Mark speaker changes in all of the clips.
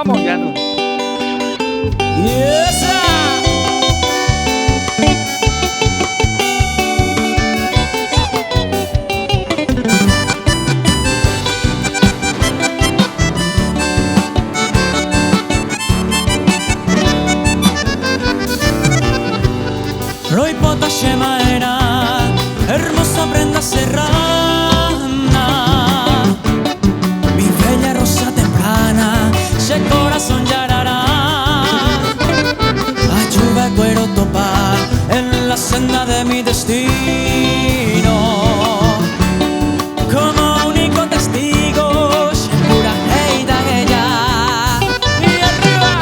Speaker 1: Vamos, ya no.
Speaker 2: Yes, Roy pota shemaera, hermosa prenda serrana, mi bella rosa temprana, se corazón yarará. Ayuda cuero topa en la senda de mi destino. Como único testigo, pura heida ella. Y arriba.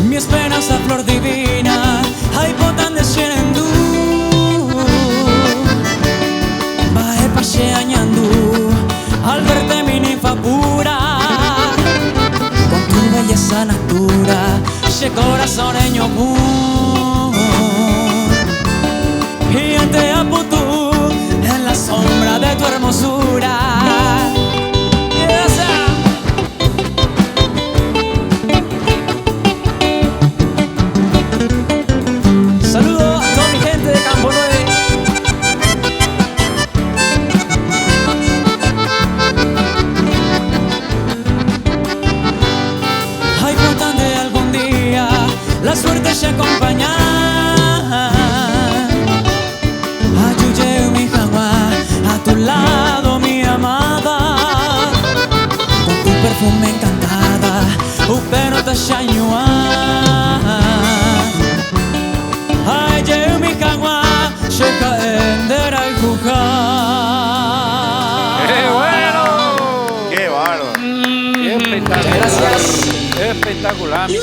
Speaker 2: Mi esperanza flor divina, ay botan de siendu, bae paseañando, al verte mi ninfa pura, con tu belleza natura, ese corazoneño y ante aputú, en la sombra de tu hermosura. Saludos a toda mi gente de Campo 9. Ay, por de algún día la suerte se acompaña. Ayuye mi jagua, a tu lado mi amada, con tu perfume encantada, pero te shañua. Ay, mi jagua, se caendera y juja.
Speaker 1: ¡Qué bueno!
Speaker 3: ¡Qué bárbaro!
Speaker 1: ¡Qué espectacular!
Speaker 2: Gracias.
Speaker 1: Espectacular, mi